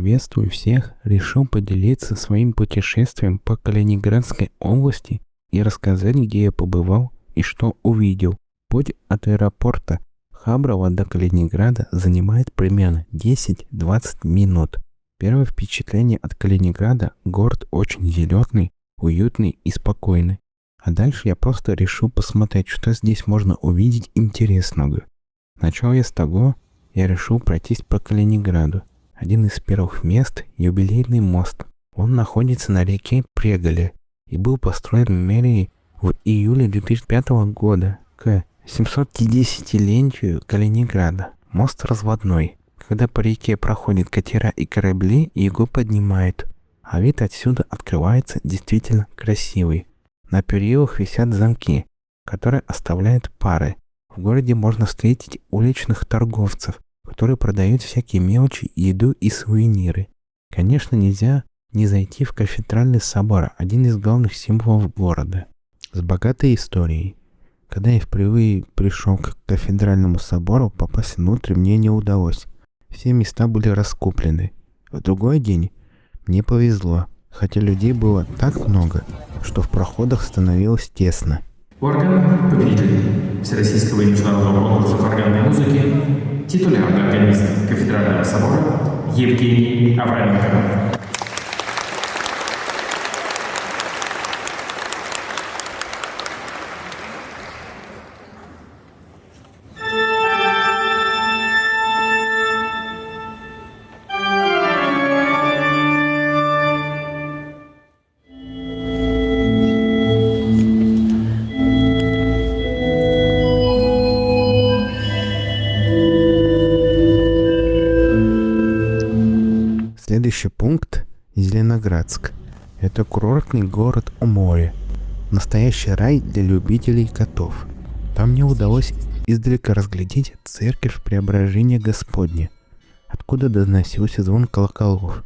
Приветствую всех! Решил поделиться своим путешествием по Калининградской области и рассказать, где я побывал и что увидел. Путь от аэропорта Храброво до Калининграда занимает примерно 10-20 минут. Первое впечатление от Калининграда — город очень зеленый, уютный и спокойный. А дальше я просто решил посмотреть, что здесь можно увидеть интересного. Начал я с того, я решил пройтись по Калининграду. Один из первых мест — юбилейный мост. Он находится на реке Преголе и был построен мэрией в июле 2005 года к 750-летию Калининграда. Мост разводной. Когда по реке проходят катера и корабли, его поднимают, а вид отсюда открывается действительно красивый. На перилах висят замки, которые оставляют пары. В городе можно встретить уличных торговцев, которые продают всякие мелочи, еду и сувениры. Конечно, нельзя не зайти в кафедральный собор, один из главных символов города, с богатой историей. Когда я впервые пришел к кафедральному собору, попасть внутрь мне не удалось. Все места были раскуплены. В другой день мне повезло, хотя людей было так много, что в проходах становилось тесно. Орган, победитель Всероссийского и международного конкурса органной музыки, титулярный органист Кафедрального собора Евгений Авраменко. Следующий пункт — Зеленоградск. Это курортный город у моря. Настоящий рай для любителей котов. Там мне удалось издалека разглядеть церковь Преображения Господня, откуда доносился звон колоколов.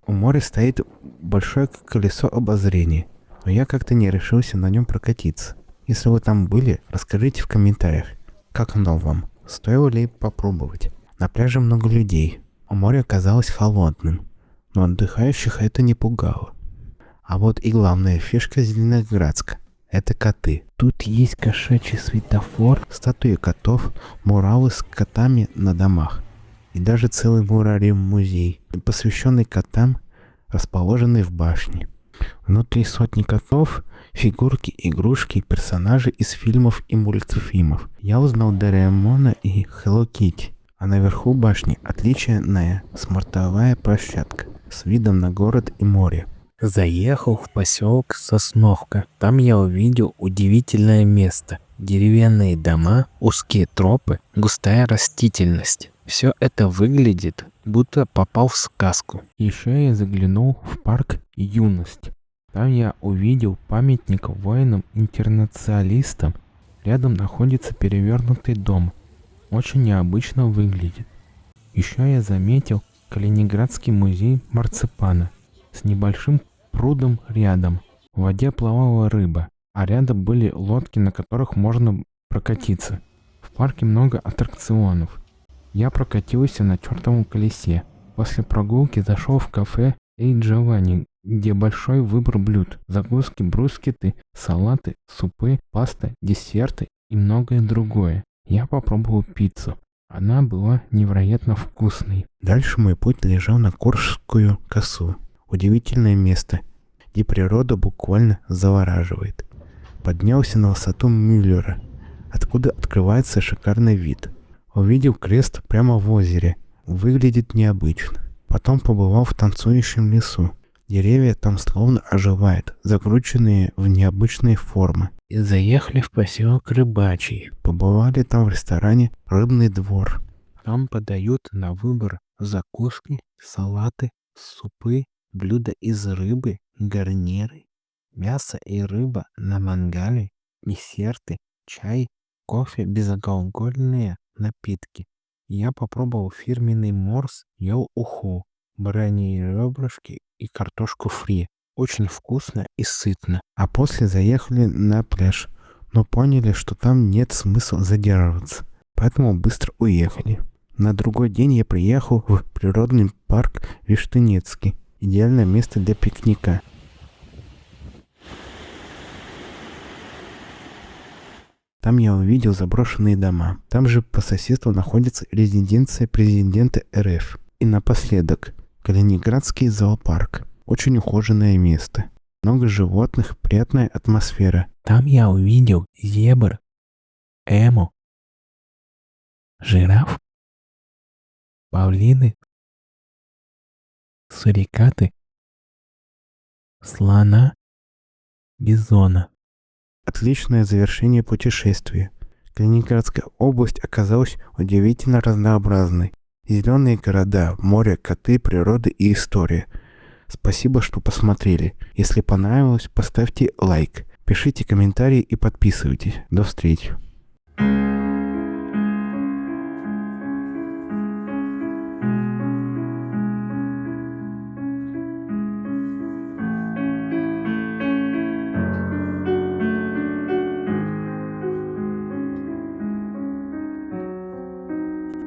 У моря стоит большое колесо обозрения, но я как-то не решился на нем прокатиться. Если вы там были, расскажите в комментариях, как оно вам. Стоило ли попробовать? На пляже много людей. Море оказалось холодным, но отдыхающих это не пугало. А вот и главная фишка Зеленоградска — это коты. Тут есть кошачий светофор, статуи котов, муралы с котами на домах. И даже целый муравей-музей, посвященный котам, расположенный в башне. Внутри сотни котов, фигурки, игрушки, персонажи из фильмов и мультфильмов. Я узнал Доraemon и Hello Kitty, а наверху башни отличная смотровая площадка с видом на город и море. Заехал в поселок Сосновка. Там я увидел удивительное место. Деревянные дома, узкие тропы, густая растительность. Все это выглядит, будто попал в сказку. Еще я заглянул в парк «Юность». Там я увидел памятник воинам-интернационалистам. Рядом находится перевернутый дом. Очень необычно выглядит. Еще я заметил Калининградский музей марципана с небольшим прудом рядом. В воде плавала рыба, а рядом были лодки, на которых можно прокатиться. В парке много аттракционов. Я прокатился на чертовом колесе. После прогулки зашел в кафе «Эй Джованни», где большой выбор блюд, закуски, брускеты, салаты, супы, паста, десерты и многое другое. Я попробовал пиццу. Она была невероятно вкусной. Дальше мой путь лежал на Куршскую косу. Удивительное место, где природа буквально завораживает. Поднялся на высоту Мюллера, откуда открывается шикарный вид. Увидел крест прямо в озере. Выглядит необычно. Потом побывал в танцующем лесу. Деревья там словно оживают, закрученные в необычные формы. И заехали в поселок Рыбачий. Побывали там в ресторане «Рыбный двор». Там подают на выбор закуски, салаты, супы, блюда из рыбы, гарниры, мясо и рыба на мангале, десерты, чай, кофе, безалкогольные напитки. Я попробовал фирменный морс, ел уху, бараньи ребрышки и картошку фри. Очень вкусно и сытно. А после заехали на пляж, но поняли, что там нет смысла задерживаться. поэтому быстро уехали. На другой день я приехал в природный парк Виштынецкий. Идеальное место для пикника. Там я увидел заброшенные дома. Там же по соседству находится резиденция президента РФ. И напоследок, Калининградский зоопарк. Очень ухоженное место. Много животных, приятная атмосфера. Там я увидел зебр, эму, жираф, павлины, сурикаты, слона, бизона. Отличное завершение путешествия. Калининградская область оказалась удивительно разнообразной. Зеленые города, море, коты, природа и история. Спасибо, что посмотрели. Если понравилось, поставьте лайк, пишите комментарии и подписывайтесь. До встречи.